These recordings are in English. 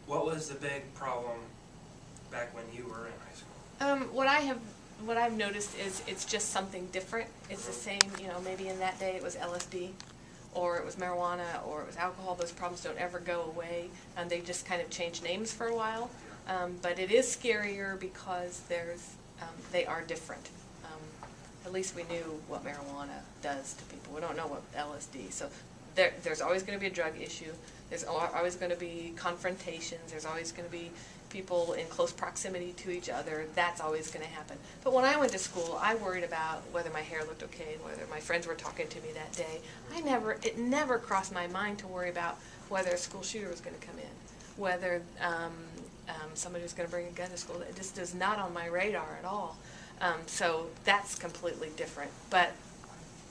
What was the big problem back when you were in high school? What I've noticed is it's just something different. It's the same, maybe in that day it was LSD, or it was marijuana, or it was alcohol. Those problems don't ever go away, and they just kind of change names for a while. But it is scarier because they are different. At least we knew what marijuana does to people. We don't know what LSD. So there's always going to be a drug issue. There's always going to be confrontations. There's always going to be people in close proximity to each other. That's always going to happen. But when I went to school, I worried about whether my hair looked okay and whether my friends were talking to me that day. It never crossed my mind to worry about whether a school shooter was going to come in, whether somebody was going to bring a gun to school. It just is not on my radar at all. So that's completely different. But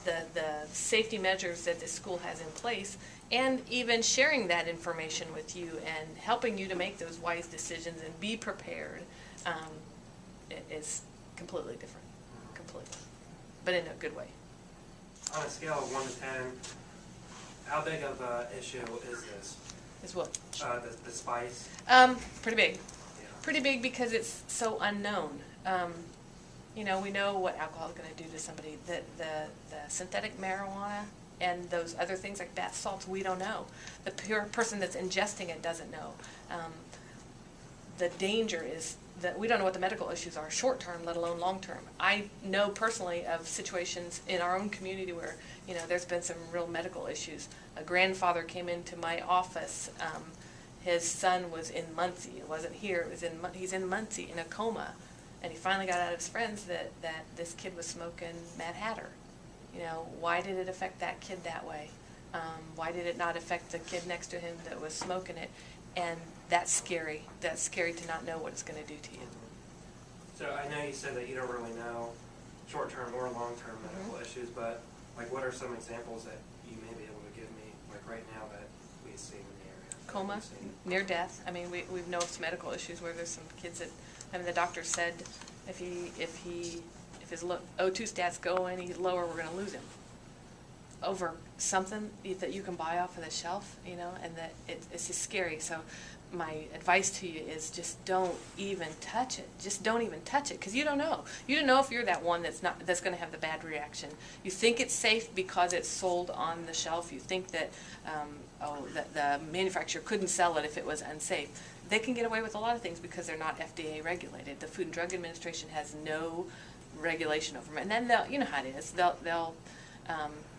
the safety measures that the school has in place, and even sharing that information with you and helping you to make those wise decisions and be prepared, is completely different. Completely. But in a good way. On a scale of 1 to 10, how big of an issue is this? Is what? The spice? Pretty big. Yeah. Pretty big because it's so unknown. We know what alcohol is going to do to somebody. The synthetic marijuana and those other things like bath salts, we don't know. The pure person that's ingesting it doesn't know. The danger is that we don't know what the medical issues are short term, let alone long term. I know personally of situations in our own community where there's been some real medical issues. A grandfather came into my office. His son was in Muncie. It wasn't here. He's in Muncie in a coma. And he finally got out of his friends that this kid was smoking Mad Hatter. Why did it affect that kid that way? Why did it not affect the kid next to him that was smoking it? And that's scary. That's scary to not know what it's going to do to you. So I know you said that you don't really know short-term or long-term medical issues, but what are some examples that you may be able to give me, right now that we see in the area? Coma, near death. I mean, we know of some medical issues where there's some kids that, the doctor said if his O2 stats go any lower, we're going to lose him. Over something that you can buy off of the shelf, and that it's just scary. So my advice to you is just don't even touch it. Just don't even touch it, because you don't know. You don't know if you're that one that's going to have the bad reaction. You think it's safe because it's sold on the shelf. You think that that the manufacturer couldn't sell it if it was unsafe. They can get away with a lot of things because they're not FDA regulated. The Food and Drug Administration has no regulation over them. And then they'll, how it is, they'll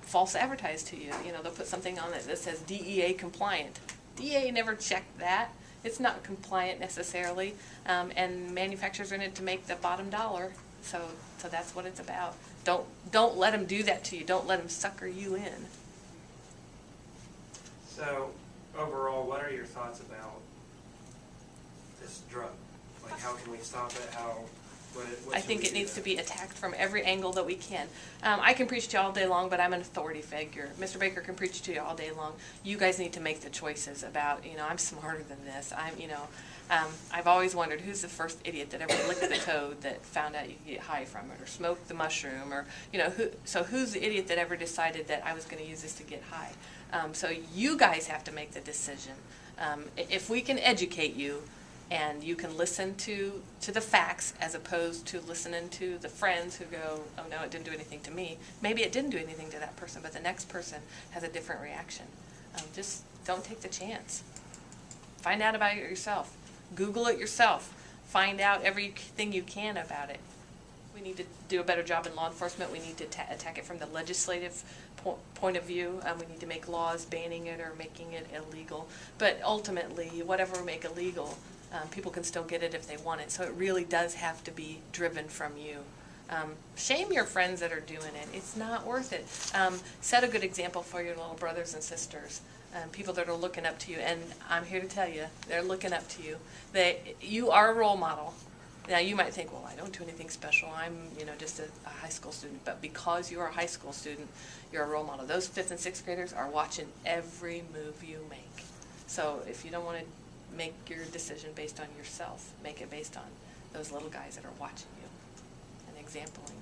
false advertise to you. They'll put something on it that says DEA compliant. DEA never checked that. It's not compliant necessarily. And manufacturers are in it to make the bottom dollar. So that's what it's about. Don't let them do that to you. Don't let them sucker you in. So overall, what are your thoughts about this drug? How can we stop it? What I think it needs to be attacked from every angle that we can. I can preach to you all day long, but I'm an authority figure. Mr. Baker can preach to you all day long. You guys need to make the choices about, I'm smarter than this. I've always wondered who's the first idiot that ever licked the toad that found out you could get high from it, or smoked the mushroom, or who's the idiot that ever decided that I was going to use this to get high? So you guys have to make the decision. If we can educate you, and you can listen to the facts as opposed to listening to the friends who go, oh no, it didn't do anything to me. Maybe it didn't do anything to that person, but the next person has a different reaction. Just don't take the chance. Find out about it yourself. Google it yourself. Find out everything you can about it. We need to do a better job in law enforcement. We need to attack it from the legislative point of view. We need to make laws banning it or making it illegal. But ultimately, whatever we make illegal, people can still get it if they want it. So it really does have to be driven from you. Shame your friends that are doing it. It's not worth it. Set a good example for your little brothers and sisters, people that are looking up to you. And I'm here to tell you, they're looking up to you. You are a role model. Now you might think, well, I don't do anything special. I'm, just a high school student. But because you're a high school student, you're a role model. Those 5th and 6th graders are watching every move you make. So if you don't want to make your decision based on yourself, make it based on those little guys that are watching you and exampling